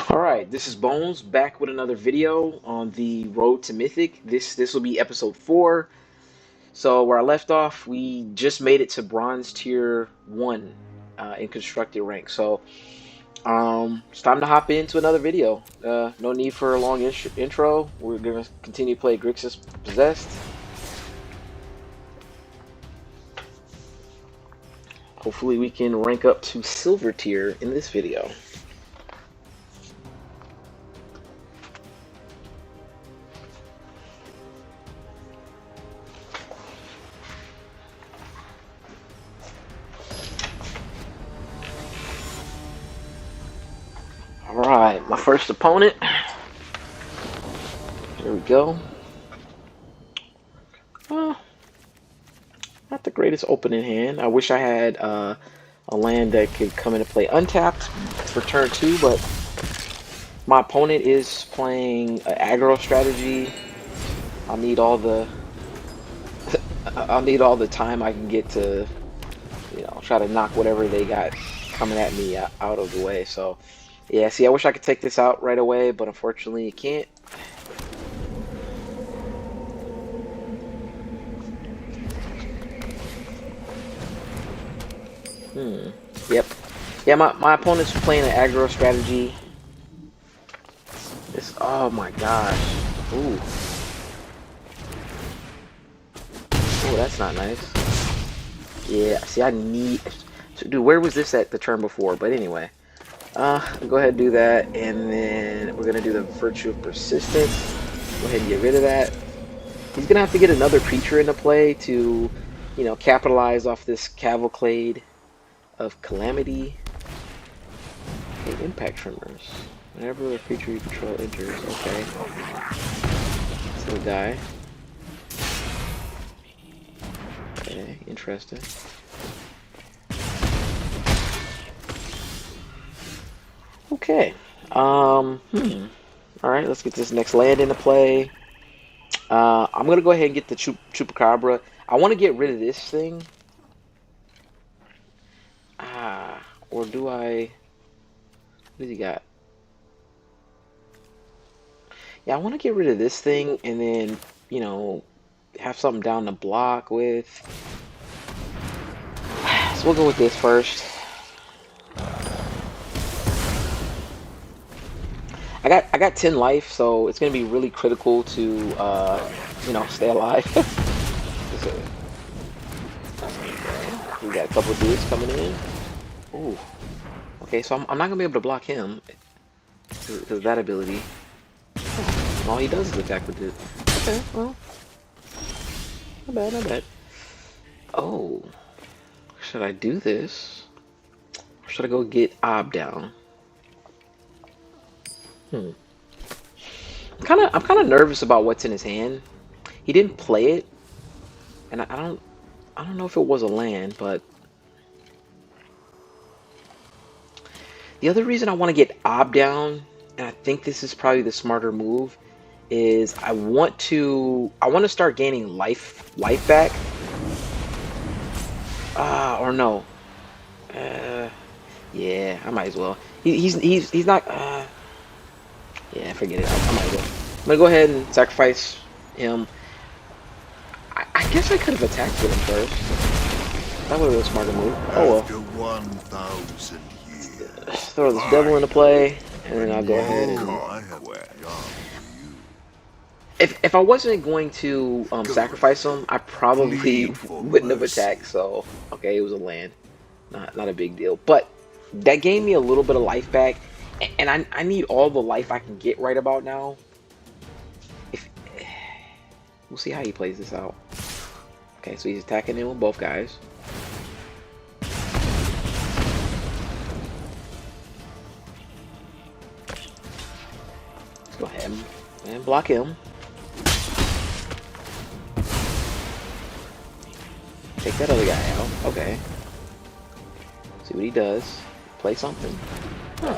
Alright, this is Bones back with another video on the road to Mythic. This will be episode 4. So where I left off, we just made it to bronze tier 1 in constructed rank. So it's time to hop into another video. No need for a long intro. We're gonna continue to play Grixis Possessed. Hopefully we can rank up to silver tier in this video. Alright, my first opponent. Here we go. Not the greatest opening hand. I wish I had a land that could come into play untapped for turn 2, but my opponent is playing an aggro strategy. I'll need all the time I can get to, try to knock whatever they got coming at me out of the way. So, yeah. See, I wish I could take this out right away, but unfortunately, you can't. Yep. Yeah, my opponent's playing an aggro strategy. Oh my gosh. Ooh. Oh, that's not nice. Yeah, see, I need... Dude, where was this at the turn before? But anyway. I'll go ahead and do that, and then we're going to do the Virtue of Persistence. Go ahead and get rid of that. He's going to have to get another creature into play to, capitalize off this Cavalcade of Calamity. Okay, Impact Tremors. Whenever a creature you control enters. Okay. So die. Okay, interesting. Okay. Alright, let's get this next land into play. I'm gonna go ahead and get the Chupacabra. I want to get rid of this thing. Or do I... What does he got? Yeah, I want to get rid of this thing and then, have something down the block with. So we'll go with this first. I got 10 life, so it's gonna be really critical to stay alive. We got a couple of dudes coming in. Ooh. Okay, so I'm not gonna be able to block him because of that ability. All he does is attack with it. Okay, well, not bad, not bad. Oh, should I do this? Or should I go get Ob down? I'm kind of nervous about what's in his hand. He didn't play it, and I don't know if it was a land, but the other reason I want to get Ob down, and I think this is probably the smarter move, is I want to start gaining life back. Or no. Yeah, I might as well. He's not. Yeah, forget it. I might as well. I'm gonna go ahead and sacrifice him. I guess I could have attacked with him first. That would have been a smarter move. Oh well. After 1,000 years, Throw this devil into play, and then I'll go ahead and. If I wasn't going to sacrifice him, I probably wouldn't have attacked. So okay, it was a land, not a big deal. But that gave me a little bit of life back, and I need all the life I can get right about now. We'll see how he plays this out. Okay, so he's attacking in with both guys. Let's go ahead and block him. Take that other guy out. Okay. See what he does. Play something. Huh.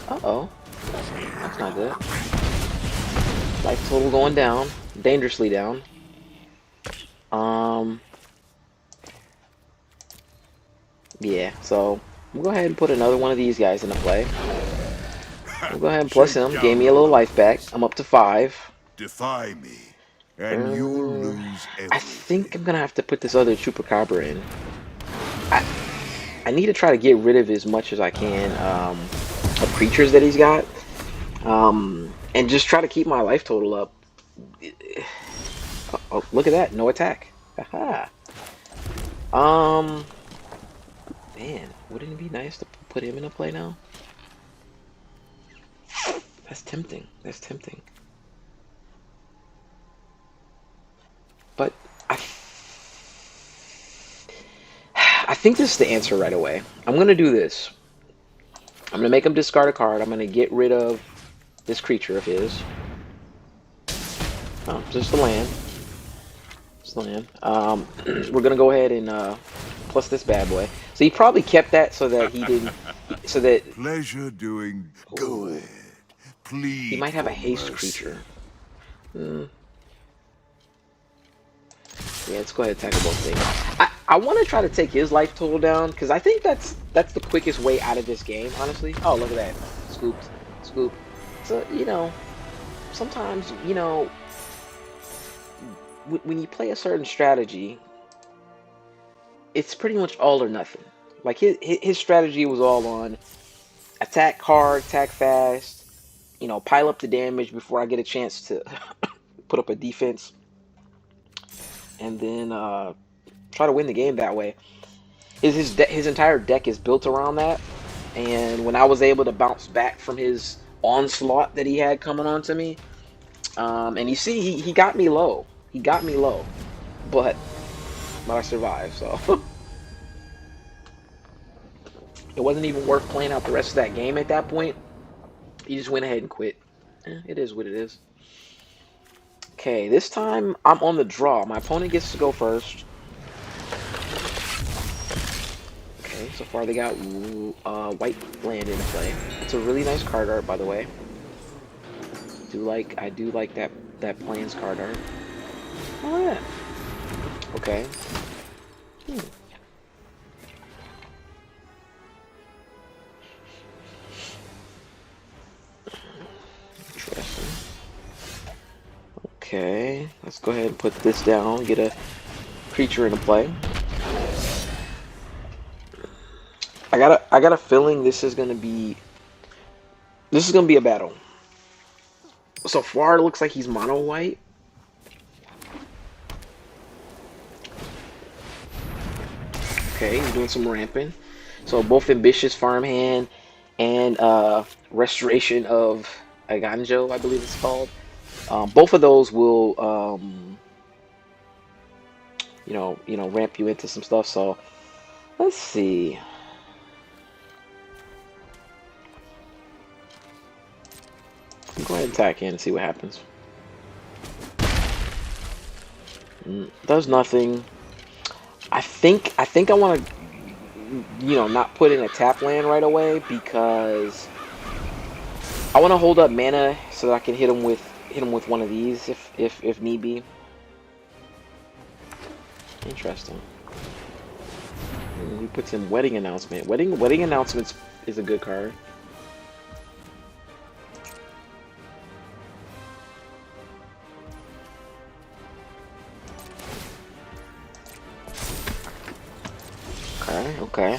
Uh-oh. That's not good. Life total going down. Dangerously down. Yeah, so we'll go ahead and put another one of these guys into play. We'll go ahead and plus Shake him. Gave down me a the little life back. ropes. I'm up to 5. Defy me, and you'll Uh, lose I think everything. I'm gonna have to put this other Chupacabra in. I I need to try to get rid of as much as I can of creatures that he's got, and just try to keep my life total up. Oh, look at that, no attack. Haha. Um, man, wouldn't it be nice to put him in a play now? That's tempting. That's tempting. But I, I think this is the answer right away. I'm gonna do this. I'm gonna make him discard a card. I'm gonna get rid of this creature of his. Oh, just the land. Just the land. We're gonna go ahead and plus this bad boy. So he probably kept that so that he didn't. So that Pleasure doing. Go ooh, ahead. he Plead might have a for haste mercy. creature. Hmm. Yeah, let's go ahead and tackle both things. I want to try to take his life total down because I think that's the quickest way out of this game, honestly. Oh, look at that. Scooped. Scoop. So, sometimes, when you play a certain strategy, it's pretty much all or nothing. Like his strategy was all on attack hard, attack fast, pile up the damage before I get a chance to put up a defense, and then try to win the game that way. His entire deck is built around that. And when I was able to bounce back from his onslaught that he had coming on to me, and you see, he got me low. He got me low, but I survived. So it wasn't even worth playing out the rest of that game at that point. He just went ahead and quit. It is what it is. Okay, this time I'm on the draw. My opponent gets to go first. Okay, so far they got white land into play. It's a really nice card art, by the way. I do like that Plains card art. Oh yeah. Okay. Hmm. Interesting. Okay, let's go ahead and put this down. Get a creature into play. I got a feeling this is gonna be a battle. So far, it looks like he's mono white. Okay, he's doing some ramping. So both ambitious farmhand and restoration of Aganjo, I believe it's called. Both of those will ramp you into some stuff. So let's see. Go ahead and attack in and see what happens. Does nothing. I think I want to not put in a tap land right away because I want to hold up mana so that I can hit him with one of these if need be. Interesting. He puts in wedding announcement. Wedding announcements is a good card. Okay, okay.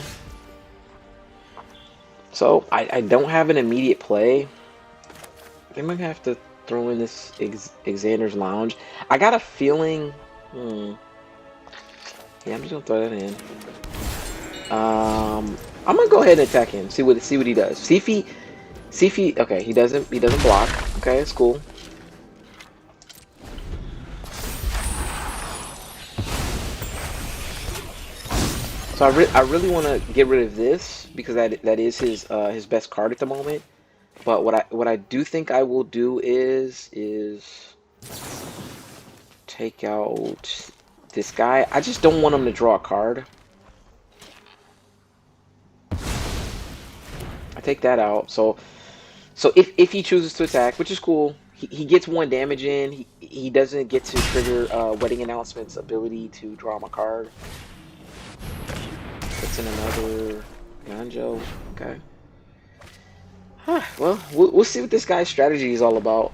So I don't have an immediate play. I think I'm gonna have to throw in this Xander's Lounge. I got a feeling. Yeah, I'm just gonna throw that in. I'm gonna go ahead and attack him. See what he does. See if he. Okay, he doesn't block. Okay, it's cool. So I really want to get rid of this because that is his best card at the moment. But what I do think I will do is take out this guy. I just don't want him to draw a card. I take that out. So if he chooses to attack, which is cool, he gets 1 damage in. He doesn't get to trigger Wedding Announcement's ability to draw him a card. Puts in another Ganjo. Okay. Well, we'll see what this guy's strategy is all about.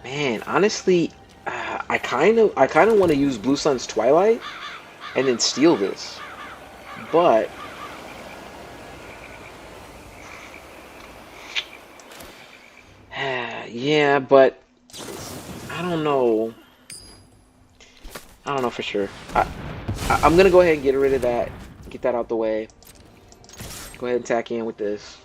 Man, honestly, I kind of want to use Blue Sun's Twilight and then steal this, but yeah, but I don't know. I don't know for sure. I'm gonna go ahead and get rid of that. Get that out the way. Go ahead and tack in with this.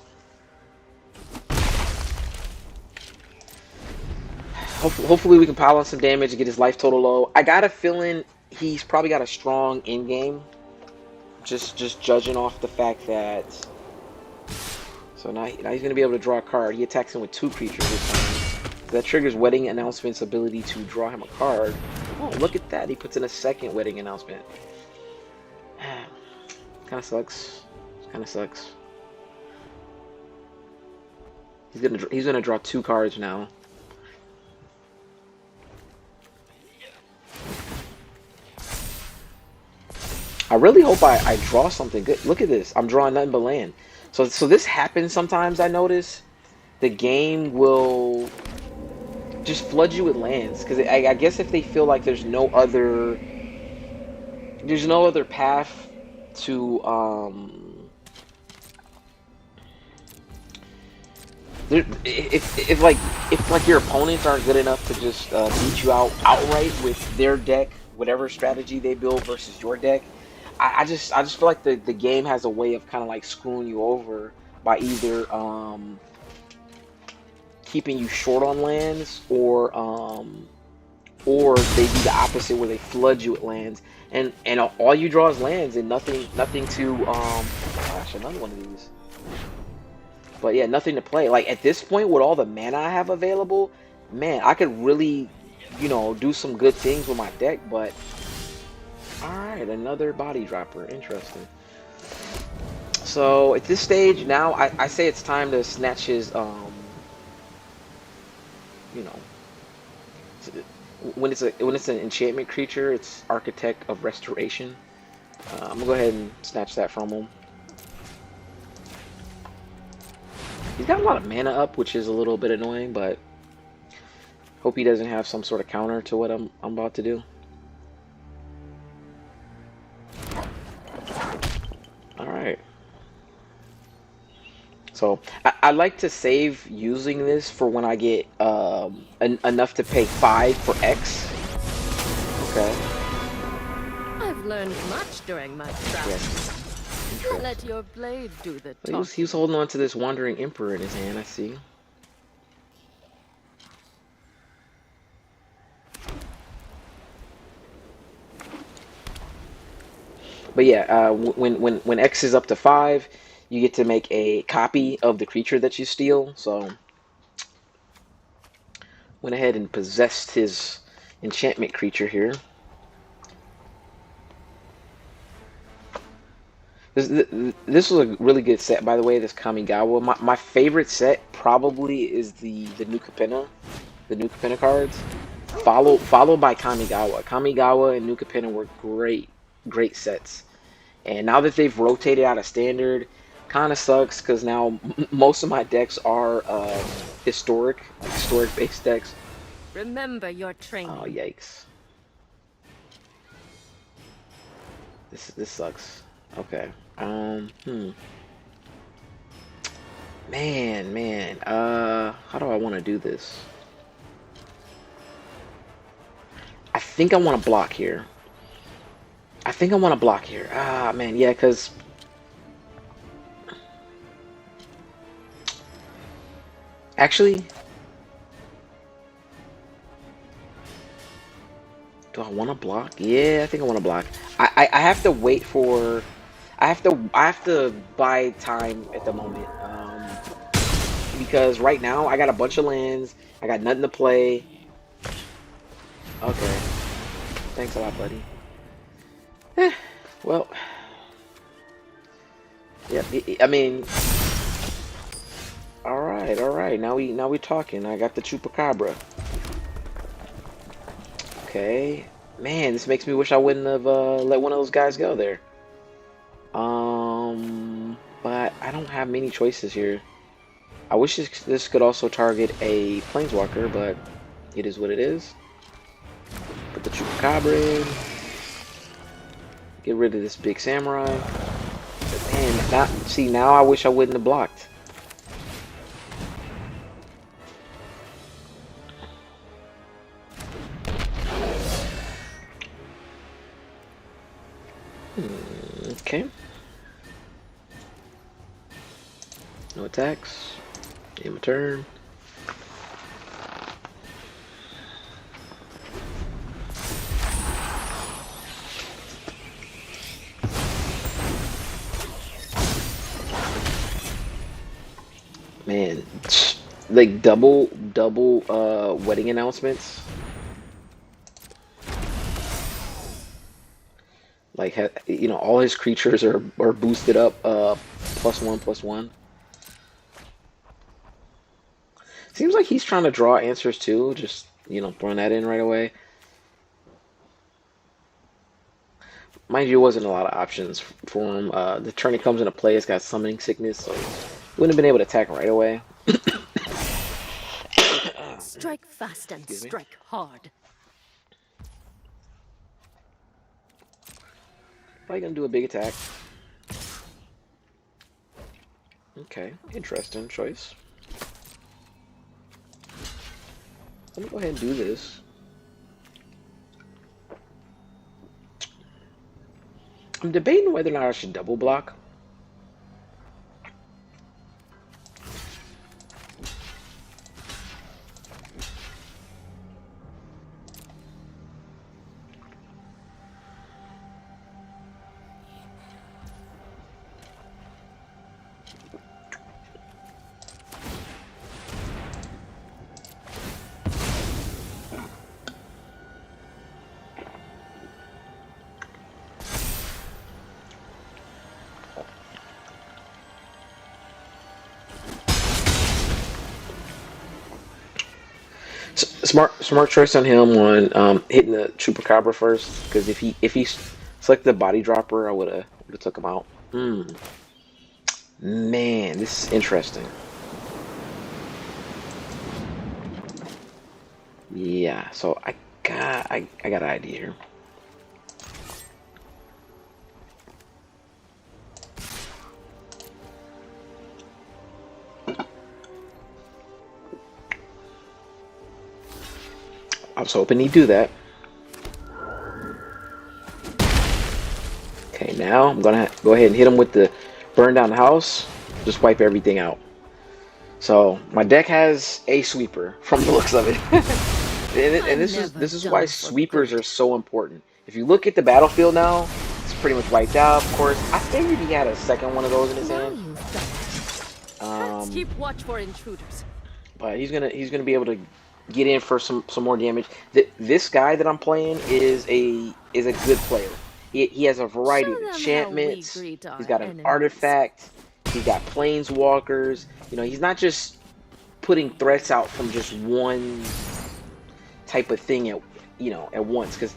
Hopefully we can pile on some damage and get his life total low. I got a feeling he's probably got a strong in game. Just judging off the fact that. So now he's gonna be able to draw a card. He attacks him with 2 creatures this time. That triggers Wedding Announcement's ability to draw him a card. Oh, look at that! He puts in a second Wedding Announcement. Kind of sucks. Kind of sucks. He's gonna draw 2 cards now. I really hope I draw something good. Look at this. I'm drawing nothing but land. So this happens sometimes, I notice. The game will just flood you with lands. Because I guess if they feel like there's no other path to if your opponents aren't good enough to just beat you out outright with their deck, whatever strategy they build versus your deck, I just feel like the game has a way of kind of like screwing you over by either keeping you short on lands or they do the opposite where they flood you with lands and all you draw is lands and nothing to gosh, another one of these. But yeah, nothing to play. Like at this point, with all the mana I have available, man, I could really, do some good things with my deck. But all right, another body dropper. Interesting. So at this stage now, I say it's time to snatch his, you know, when it's an enchantment creature, it's Architect of Restoration. I'm gonna go ahead and snatch that from him. He's got a lot of mana up, which is a little bit annoying, but hope he doesn't have some sort of counter to what I'm about to do. All right. So I like to save using this for when I get enough to pay 5 for X. Okay. I've learned much during my travels. Let your blade do the talking. He was holding on to this Wandering Emperor in his hand, I see. But yeah, when X is up to 5, you get to make a copy of the creature that you steal. So went ahead and possessed his enchantment creature here. This was a really good set, by the way. This Kamigawa. My favorite set probably is the New Capenna, cards. Followed by Kamigawa. Kamigawa and New Capenna were great sets. And now that they've rotated out of standard, kind of sucks because now most of my decks are historic based decks. Remember your training. Oh yikes! This sucks. Okay. Man. How do I want to do this? I think I want to block here. Ah, man, yeah, because actually, do I want to block? Yeah, I think I want to block. I have to wait for. I have to buy time at the moment. Because right now I got a bunch of lands. I got nothing to play. Okay. Thanks a lot, buddy. Well, yeah, I mean, all right. right, all right. Now we talking. I got the chupacabra. Okay. Man, this makes me wish I wouldn't have let one of those guys go there. But I don't have many choices here. I wish this could also target a planeswalker, but it is what it is. Put the chupacabra in. Get rid of this big samurai. But man, see, now I wish I wouldn't have blocked. Okay. No attacks. End my turn. Man, like double wedding announcements. Like, you know, all his creatures are boosted up +1/+1. Seems like he's trying to draw answers too, just, you know, throwing that in right away. Mind you, it wasn't a lot of options for him. The turn he comes into play, it's got summoning sickness, so he wouldn't have been able to attack right away. Strike fast and strike hard. Probably gonna do a big attack. Okay, interesting choice. Let me go ahead and do this. I'm debating whether or not I should double block. Smart choice on him on hitting the chupacabra first, because if he selected the body dropper, I would have took him out. Man, this is interesting. Yeah, so I got an idea here. I was hoping he'd do that. Okay, now I'm gonna go ahead and hit him with the burn down the house. Just wipe everything out. So my deck has a sweeper from the looks of it, and this is why sweepers are so important. If you look at the battlefield now, it's pretty much wiped out. Of course, I figured he had a second one of those in his hand. Let's keep watch for intruders. But he's gonna be able to get in for some more damage. This guy that I'm playing is a good player. He has a variety of enchantments. He's got an artifact. He's got planeswalkers. You know, he's not just putting threats out from just one type of thing at once. Because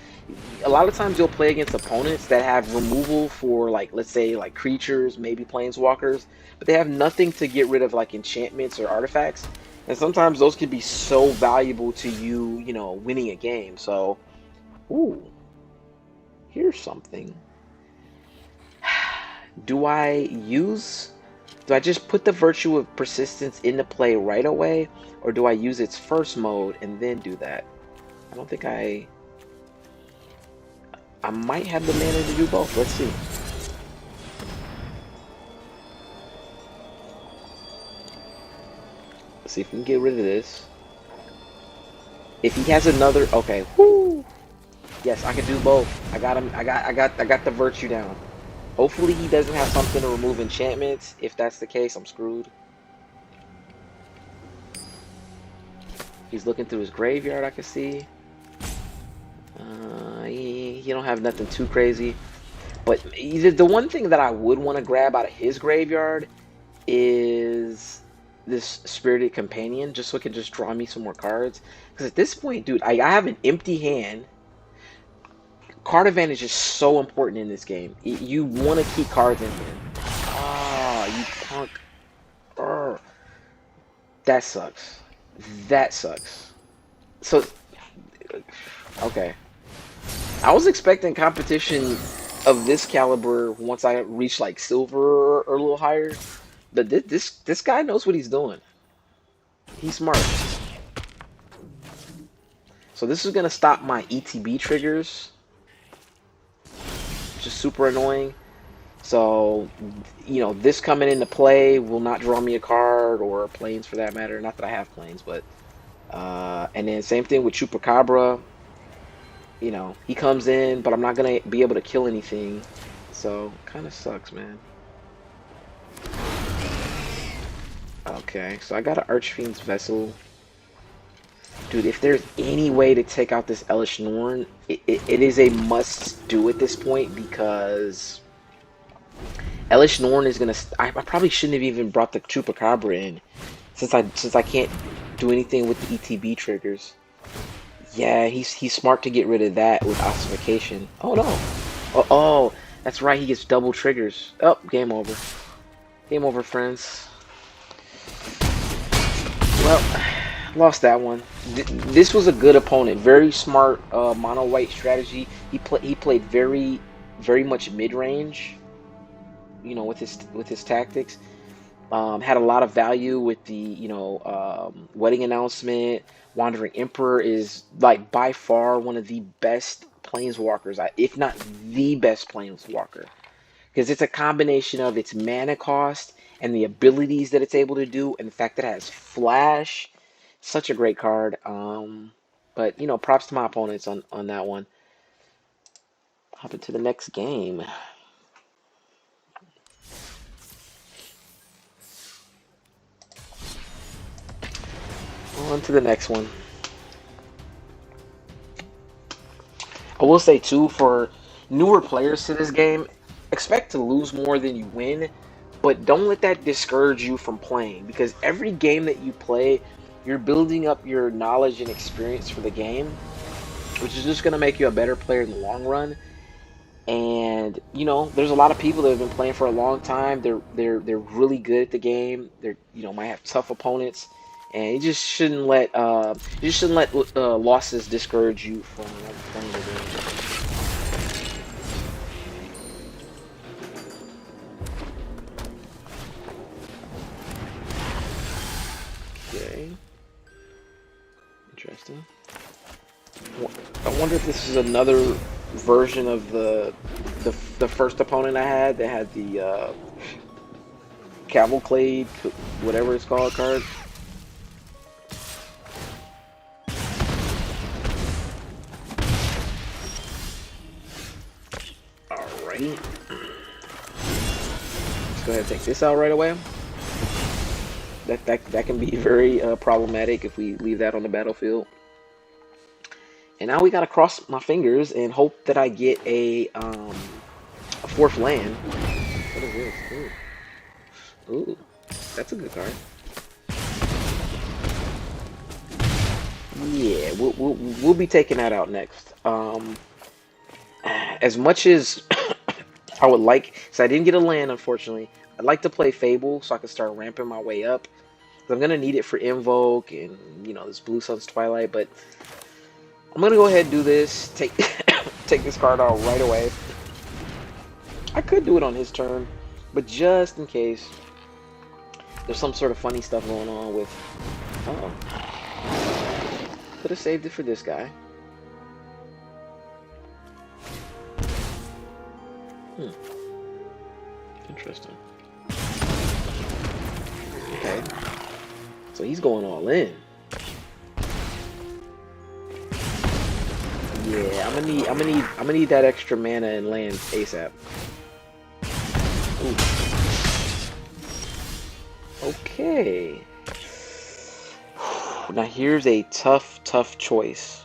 a lot of times you'll play against opponents that have removal for, like, let's say like creatures, maybe planeswalkers, but they have nothing to get rid of, like enchantments or artifacts. And sometimes those can be so valuable to you, you know, winning a game. So, ooh, here's something. Do I just put the Virtue of Persistence into play right away? Or do I use its first mode and then do that? I don't think I might have the mana to do both. Let's see. Let's see if we can get rid of this. If he has another, okay, whoo! Yes, I can do both. I got him. I got the virtue down. Hopefully he doesn't have something to remove enchantments. If that's the case, I'm screwed. He's looking through his graveyard, I can see. He don't have nothing too crazy. But the one thing that I would want to grab out of his graveyard is this Spirited Companion just so it can just draw me some more cards. Because at this point, dude, I have an empty hand. Card advantage is so important in this game. You want to keep cards in hand. Ah, you punk. Urgh. That sucks. That sucks. So, okay. I was expecting competition of this caliber once I reach like silver or a little higher. But this guy knows what he's doing. He's smart. So this is gonna stop my ETB triggers, which is super annoying. So, you know, this coming into play will not draw me a card or planes for that matter. Not that I have planes, but and then same thing with Chupacabra. You know, he comes in, but I'm not gonna be able to kill anything. So, kind of sucks, man. Okay, so I got an Archfiend's Vessel. Dude, if there's any way to take out this Elish Norn, it is a must-do at this point because Elish Norn is gonna. I probably shouldn't have even brought the Chupacabra in, since I can't do anything with the ETB triggers. Yeah, he's smart to get rid of that with ossification. Oh no! Oh, that's right. He gets double triggers. Oh, game over. Game over, friends. Well, lost that one. This was a good opponent. Very smart mono white strategy. He played very much mid range. You know, with his tactics. Had a lot of value with the wedding announcement. Wandering Emperor is like by far one of the best planeswalkers, if not the best planeswalker, because it's a combination of its mana cost and the abilities that it's able to do, and the fact that it has flash. Such a great card. But you know, props to my opponents on that one. Hop into the next game. On to the next one. I will say too, for newer players to this game, expect to lose more than you win, but don't let that discourage you from playing, because every game that you play, you're building up your knowledge and experience for the game, which is just going to make you a better player in the long run. And you know, there's a lot of people that have been playing for a long time. They're really good at the game. Might have tough opponents, and you just shouldn't let losses discourage you from playing the game. Okay, interesting. I wonder if this is another version of the first opponent I had that had the Cavalcade, whatever it's called, card. Alrighty. Let's go ahead and take this out right away. That can be very problematic if we leave that on the battlefield. And now we gotta cross my fingers and hope that I get a fourth land. What is this? Ooh. Ooh, that's a good card. Yeah, we'll be taking that out next. As much as I would like, so I didn't get a land, unfortunately. I'd like to play Fable so I can start ramping my way up. I'm gonna need it for Invoke and this Blue Sun's Twilight, but I'm gonna go ahead and do this. Take take this card out right away. I could do it on his turn, but just in case there's some sort of funny stuff going on with. Oh, could have saved it for this guy. Interesting. Okay, so he's going all in. Yeah, I'm gonna need that extra mana and land ASAP. Ooh. Okay. Now here's a tough choice.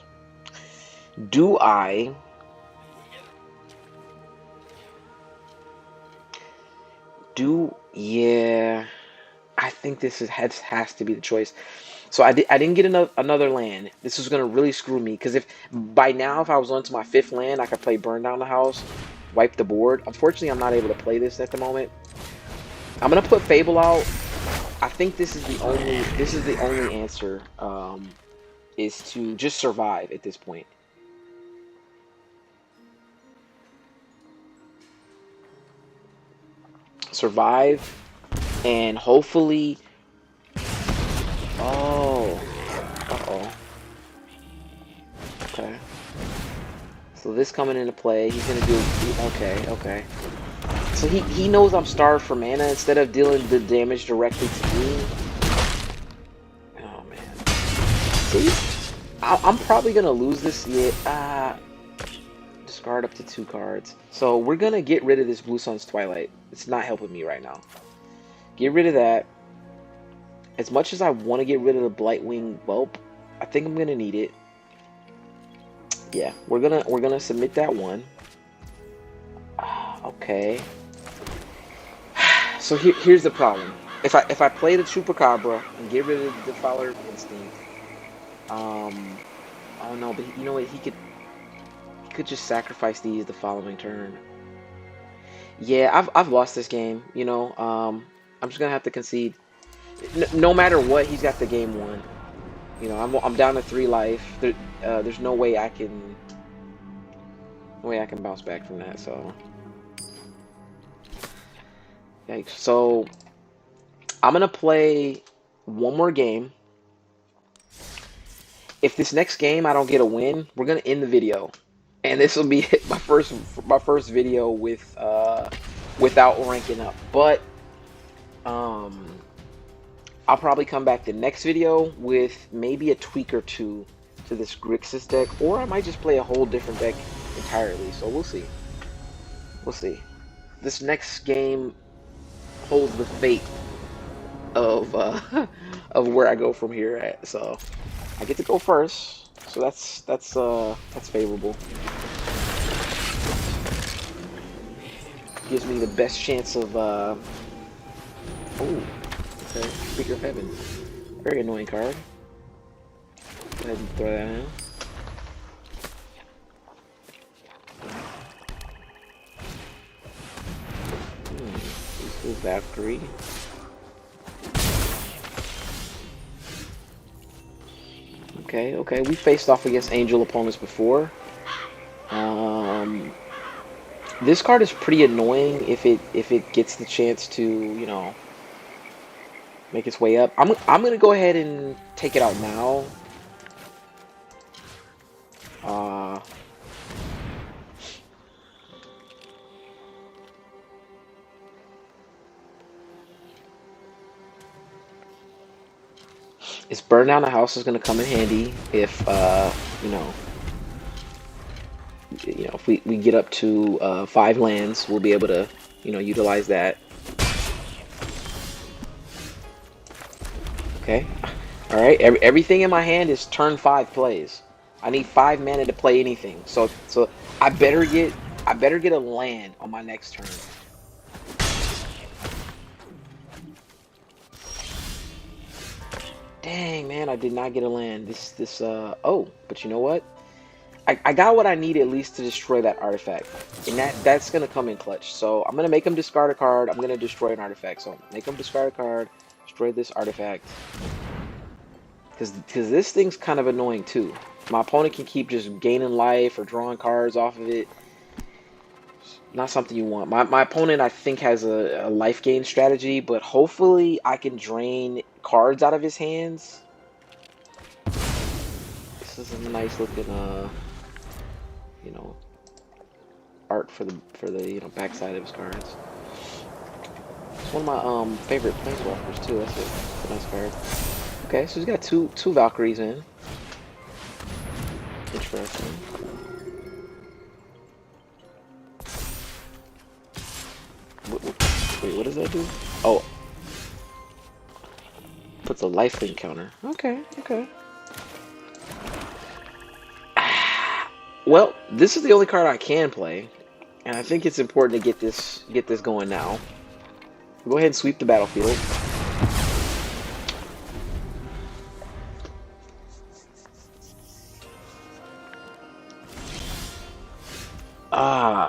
Do I yeah. I think this has to be the choice. So I didn't get another land. This is gonna really screw me because if by now if I was onto my 5th land, I could play burn down the house, wipe the board. Unfortunately, I'm not able to play this at the moment. I'm gonna put Fable out. I think this is the only answer. Is to just survive at this point. Survive and hopefully. Oh. Uh-oh. Okay. So this coming into play, he's gonna do. Okay, okay. So he knows I'm starved for mana. Instead of dealing the damage directly to me. Oh man. See, I'm probably gonna lose this. Yeah. Discard up to 2 cards. So we're gonna get rid of this Blue Sun's Twilight. It's not helping me right now. Get rid of that. As much as I want to get rid of the Blightwing Whelp, I think I'm gonna need it. Yeah, we're gonna submit that one. Okay. So here's the problem. If I play the Chupacabra and get rid of the Defiler Instinct, oh no, but you know what? He could just sacrifice these the following turn. Yeah, I've lost this game. You know, I'm just gonna have to concede. No matter what, he's got the game won. You know, I'm down to 3 life. There's no way I can bounce back from that. So, yikes. So I'm gonna play one more game. If this next game I don't get a win, we're gonna end the video, and this will be my first video with without ranking up. But I'll probably come back the next video with maybe a tweak or two to this Grixis deck, or I might just play a whole different deck entirely. So we'll see. We'll see. This next game holds the fate of of where I go from here at. So I get to go first, so that's favorable. Gives me the best chance of oh, okay, Speaker of Heaven. Very annoying card. Go ahead and throw that in. Valkyrie. Okay, okay. We faced off against Angel opponents before. This card is pretty annoying if it gets the chance to, you know, make its way up. I'm gonna go ahead and take it out now. This burn down the house is gonna come in handy if you know, if we get up to 5 lands, we'll be able to, you know, utilize that. Okay. All right. Everything in my hand is turn 5 plays. I need 5 mana to play anything. So I better get a land on my next turn. Dang, man, I did not get a land. Oh, but you know what? I got what I need at least to destroy that artifact. And that's gonna come in clutch. So I'm gonna make him discard a card. I'm gonna destroy an artifact. So make him discard a card, destroy this artifact. Because this thing's kind of annoying too. My opponent can keep just gaining life or drawing cards off of it. Not something you want. My opponent, I think, has a life gain strategy, but hopefully I can drain cards out of his hands. This is a nice looking, you know, art for the you know, backside of his cards. It's one of my favorite planeswalkers too. That's a nice card. Okay, so he's got two Valkyries in. Interesting. Wait, what does that do? Oh, puts a lifelink counter. Okay, okay. Well, this is the only card I can play, and I think it's important to get this going now. Go ahead and sweep the battlefield.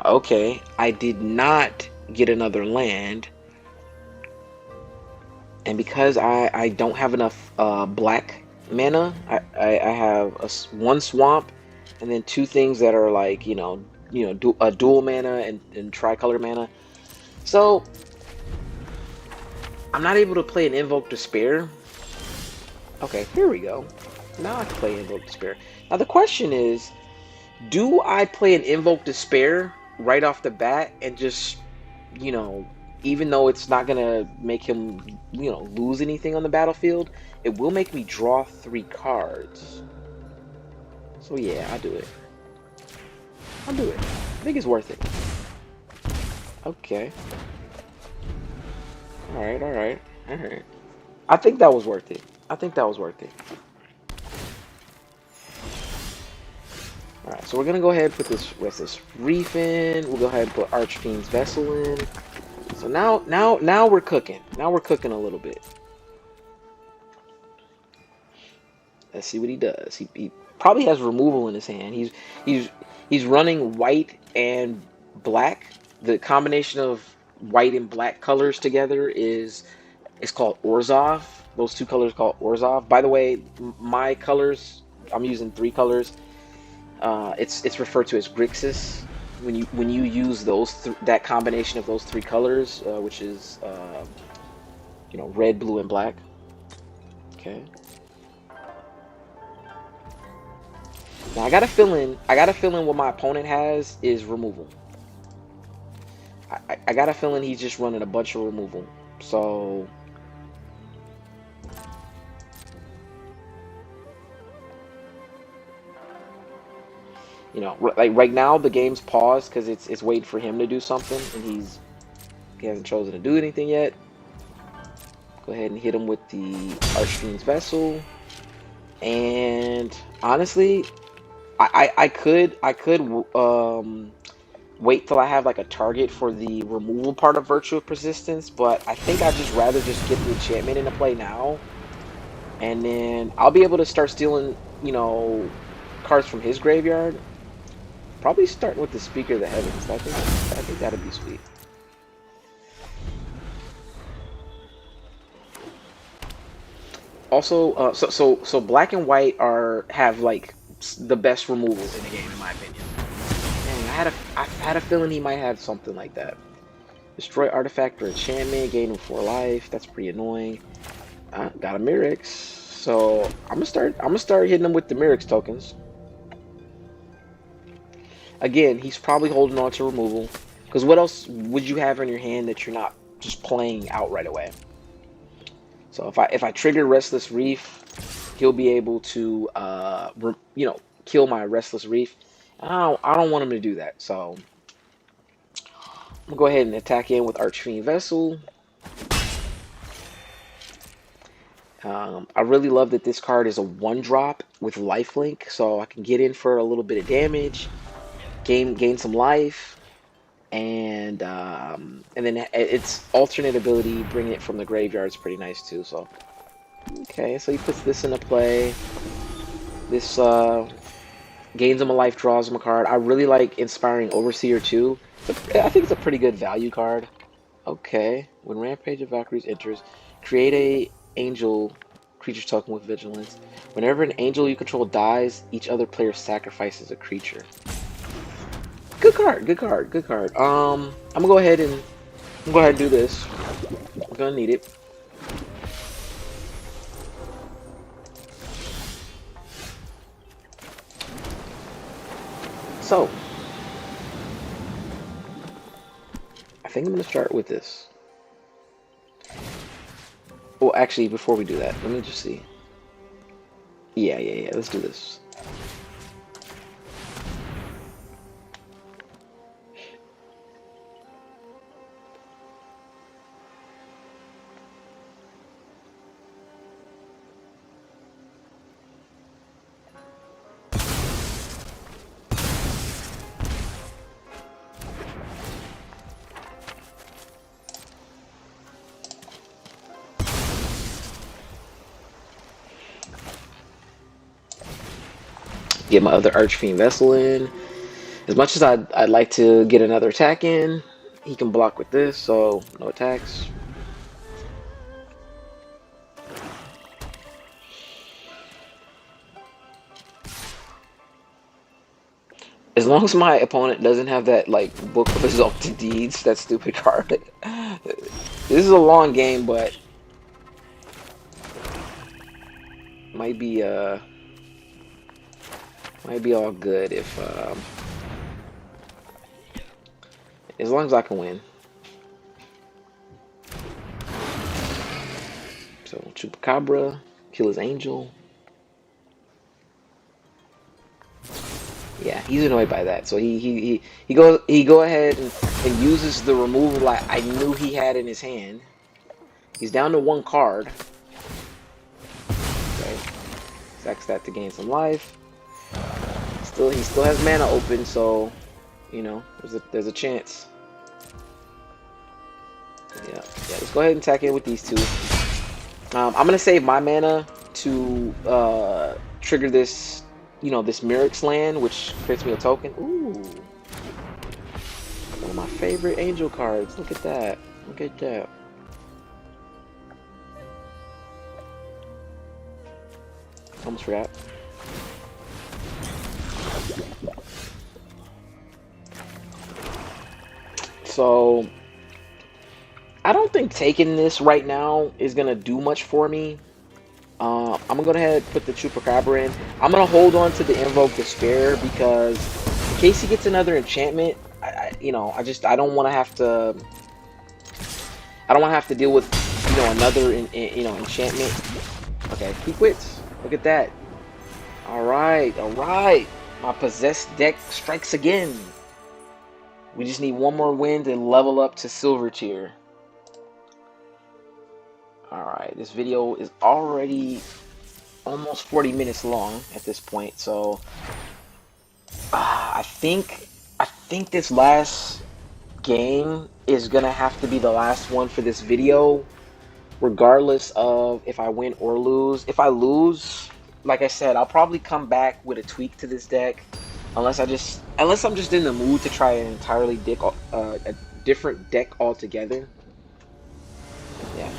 Okay, I did not get another land, and because I don't have enough black mana, I have one swamp, and then two things that are like a dual mana and tricolor mana. So I'm not able to play an Invoke Despair. Okay, here we go. Now I can play Invoke Despair. Now the question is, do I play an Invoke Despair right off the bat and just, you know, even though it's not gonna make him, lose anything on the battlefield, it will make me draw 3 cards. So yeah, I'll do it. I'll do it. I think it's worth it. Okay. Alright, alright, alright. I think that was worth it. I think that was worth it. Alright, so we're gonna go ahead and put this Restless Reef in. We'll go ahead and put Archfiend's Vessel in. So now we're cooking. Now we're cooking a little bit. Let's see what he does. He probably has removal in his hand. He's running white and black. The combination of white and black colors together is called Orzhov. Those two colors called Orzhov. By the way, my colors, I'm using 3 colors. It's referred to as Grixis. When you use that combination of those 3 colors, which is red, blue, and black. Okay. Now I got a feeling what my opponent has is removal. I got a feeling he's just running a bunch of removal. So like right now the game's paused because it's waiting for him to do something, and he hasn't chosen to do anything yet. Go ahead and hit him with the Archfiend's Vessel. And honestly, I could wait till I have like a target for the removal part of Virtue of Persistence, but I think I'd just rather just get the enchantment into play now, and then I'll be able to start stealing, cards from his graveyard. Probably starting with the Speaker of the Heavens. I think that'd be sweet. Also, so black and white have like the best removals in the game, in my opinion. Dang, I had a feeling he might have something like that. Destroy artifact or enchantment, gain 4 life. That's pretty annoying. Got a Mirix, so I'm gonna start hitting him with the Mirix tokens. Again, he's probably holding on to removal, because what else would you have in your hand that you're not just playing out right away? So if I trigger Restless Reef, he'll be able to kill my Restless Reef. I don't want him to do that, so I'm gonna go ahead and attack in with Archfiend Vessel. I really love that this card is a 1-drop with lifelink, so I can get in for a little bit of damage, gain some life, and then its alternate ability, bring it from the graveyard, is pretty nice too. So okay, so he puts this into play. This gains him a life, draws him a card. I really like Inspiring Overseer too. I think it's a pretty good value card. Okay, when Rampage of Valkyries enters, create a angel creature token with vigilance. Whenever an angel you control dies, each other player sacrifices a creature. Good card, good card, good card. I'm gonna go ahead and do this. We're gonna need it. So I think I'm gonna start with this. Well, actually, before we do that, let me just see. Yeah, let's do this. Get my other Archfiend Vessel in. As much as I'd like to get another attack in, he can block with this, so no attacks. As long as my opponent doesn't have that, like, Book of Exalted Deeds, that stupid card. This is a long game, but might be all good if as long as I can win. So Chupacabra, kill his angel. Yeah, he's annoyed by that. So he go ahead and uses the removal I knew he had in his hand. He's down to 1 card. Okay. Sacks that to gain some life. He still has mana open, so you know, there's a chance. Yeah, let's go ahead and attack in with these two. I'm gonna save my mana to trigger this, you know, this Myric's land, which creates me a token. Ooh, one of my favorite angel cards. Look at that. Look at that. Almost forgot. So I don't think taking this right now is gonna do much for me. I'm gonna go ahead and put the Chupacabra in. I'm gonna hold on to the Invoke Despair because in case he gets another enchantment, you know, I don't want to have to. I don't want to have to deal with, you know, another you know, enchantment. Okay, he quits. Look at that. All right, all right. My possessed deck strikes again. We just need 1 more win to level up to silver tier. Alright, this video is already almost 40 minutes long at this point, so I think this last game is gonna have to be the last one for this video, regardless of if I win or lose. If I lose, like I said, I'll probably come back with a tweak to this deck, unless I'm just in the mood to try an entirely a different deck altogether. Yeah.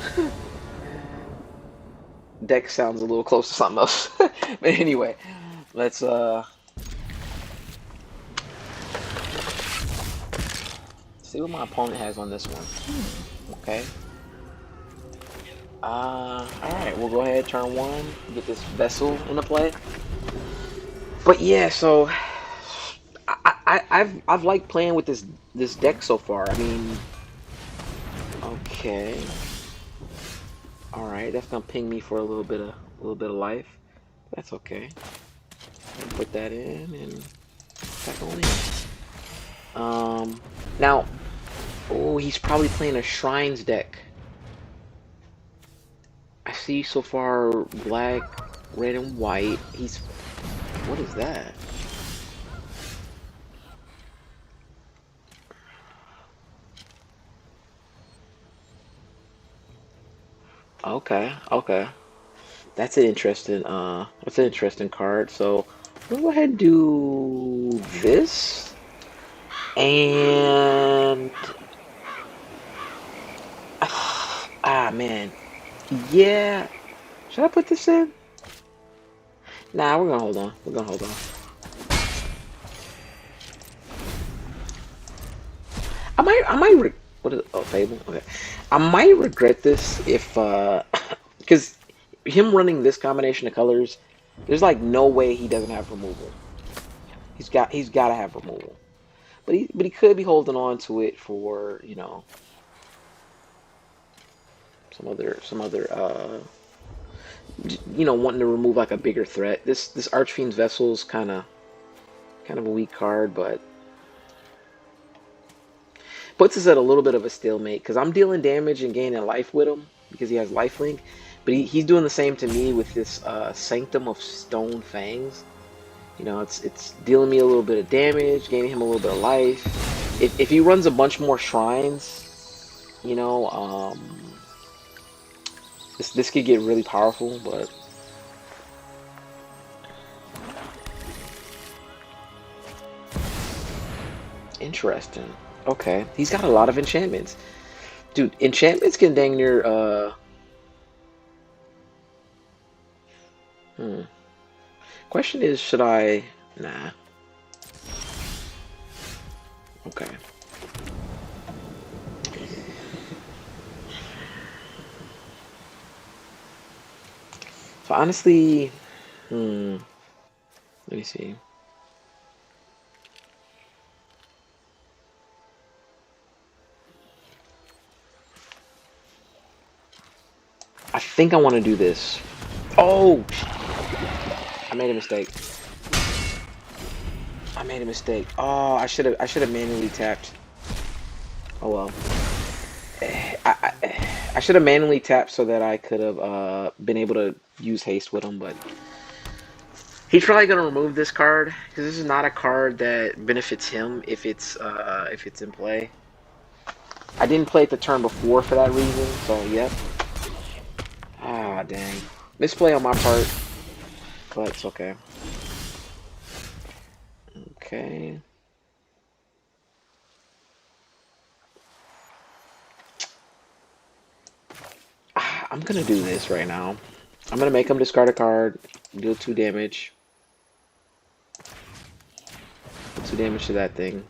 Deck sounds a little close to something else. But anyway, let's see what my opponent has on this one. Okay. Alright, we'll go ahead, turn 1, get this vessel into play. But yeah, so I've liked playing with this deck so far. I mean, okay. Alright, that's gonna ping me for a little bit of life. That's okay. Put that in and back on in. Now, oh, he's probably playing a Shrines deck. I see so far black, red, and white. What is that? Okay, okay. That's an interesting card. So we'll go ahead and do this. And man. Yeah. Should I put this in? Nah, we're gonna hold on. We're gonna hold on. What is it? Oh, Fable? Okay. I might regret this if, because him running this combination of colors, there's like no way he doesn't have removal. He's got to have removal. But he could be holding on to it for, you know, some other you know, wanting to remove like a bigger threat. This Archfiend's Vessel's kind of a weak card, but puts us at a little bit of a stalemate because I'm dealing damage and gaining life with him because he has lifelink, but he's doing the same to me with this Sanctum of Stone Fangs. You know, it's dealing me a little bit of damage, gaining him a little bit of life. If he runs a bunch more shrines, you know, this could get really powerful, but Interesting. Okay. He's got a lot of enchantments. Dude, enchantments can dang near, Question is, should I... Nah. Okay. So honestly, let me see. I think I want to do this. Oh! I made a mistake. I made a mistake. Oh, I should have manually tapped. Oh well. I should have manually tapped so that I could have been able to use haste with him, but he's probably gonna remove this card because this is not a card that benefits him if it's in play. I didn't play it the turn before for that reason, so yep. Ah, dang. Misplay on my part, but it's okay. Okay. I'm gonna do this right now. I'm gonna make him discard a card, deal 2 damage. 2 damage to that thing.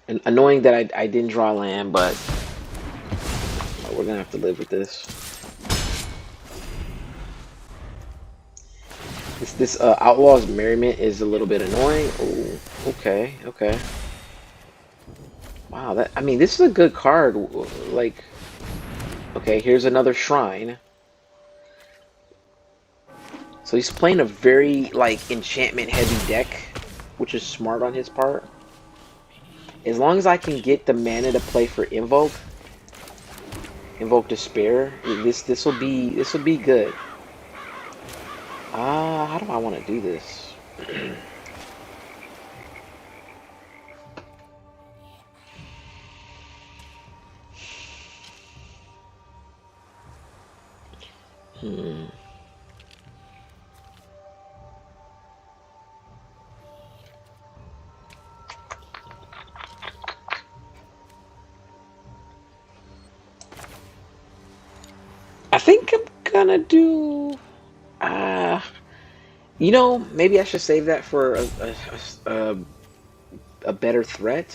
And annoying that I didn't draw land, but we're gonna have to live with this. This Outlaw's Merriment is a little bit annoying. Oh, okay, okay. Wow, I mean, this is a good card. Like, okay, here's another shrine. So he's playing a very, like, enchantment-heavy deck, which is smart on his part. As long as I can get the mana to play for Invoke Despair, this will be good. How do I want to do this? I think I'm gonna do. You know, maybe I should save that for a better threat.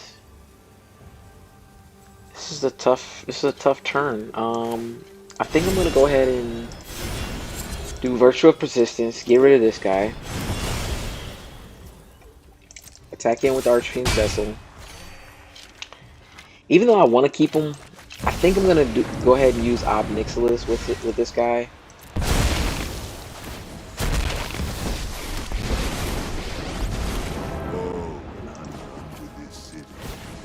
This is a tough turn. I think I'm gonna go ahead and do Virtue of Persistence. Get rid of this guy. Attack in with Archfiend's Vessel. Even though I want to keep him, I think I'm gonna go ahead and use Ob Nixilis with this guy.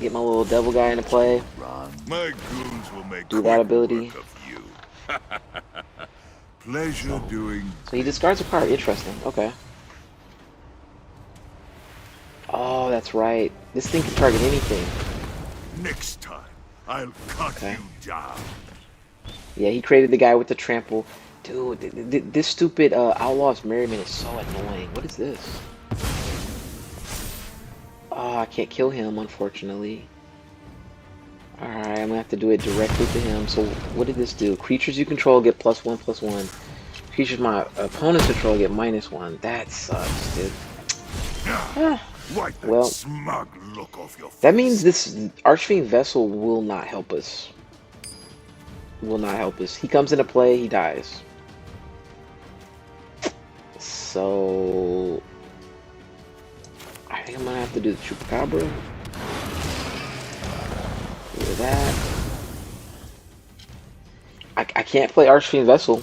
Get my little devil guy into play. My goons will make Do that ability. work of you. Pleasure doing. So he discards a card. Interesting. Okay. Oh, that's right. This thing can target anything. Next time, I'll cut you down. Yeah, he created the guy with the trample. Dude, this stupid Outlaw's Merriment is so annoying. What is this? Oh, I can't kill him, unfortunately. Alright, I'm gonna have to do it directly to him. So, what did this do? Creatures you control get +1/+1. Creatures my opponents control get -1. That sucks, dude. Wipe that Well, smug look off your face. that means this Archfiend Vessel will not help us. Will not help us. He comes into play, he dies. So I think I'm gonna have to do the Chupacabra. Do that. I can't play Archfiend Vessel.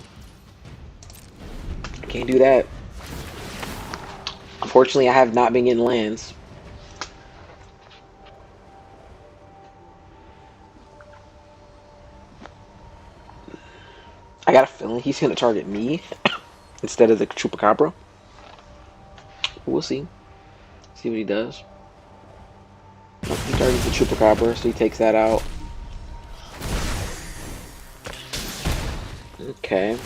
I can't do that. Unfortunately, I have not been getting lands. I got a feeling he's gonna target me instead of the Chupacabra. We'll see. See what he does. Nope, he targets the Chupacabra, so he takes that out. Okay.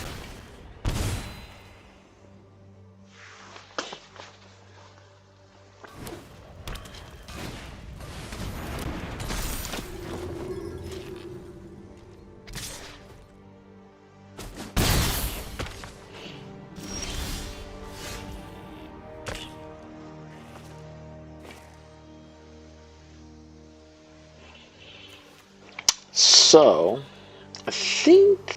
So I think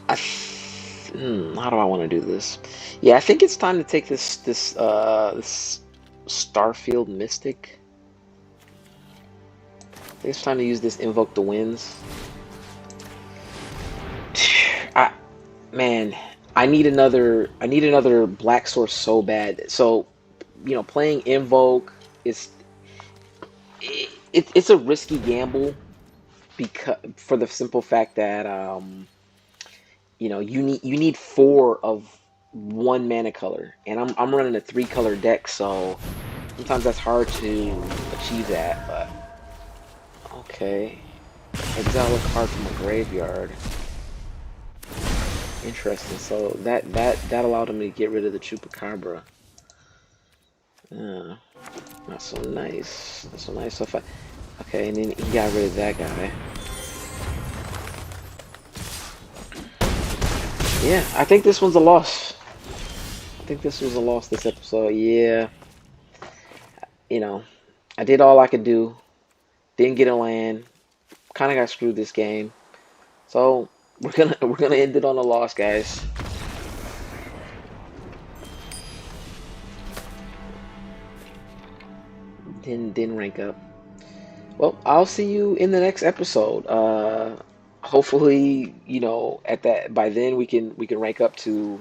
how do I want to do this? Yeah, I think it's time to take this Starfield Mystic. I think it's time to use this Invoke the Winds. I man, I need another black source so bad. So, playing Invoke is it's a risky gamble because for the simple fact that you need four of one mana color, and I'm running a 3-color deck, so sometimes that's hard to achieve that. But okay, exile a card from a graveyard. Interesting. So that allowed him to get rid of the Chupacabra. Uh, not so nice. Not so nice. So if I okay, and then he got rid of that guy. Yeah, I think this one's a loss. I think this was a loss this episode. Yeah, you know, I did all I could do. Didn't get a land. Kind of got screwed this game. So we're gonna end it on a loss, guys. Didn't rank up. Well, I'll see you in the next episode. Hopefully, at that by then we can rank up to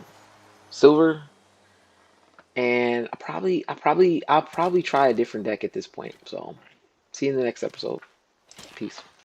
silver, and I'll probably try a different deck at this point. So, see you in the next episode. Peace.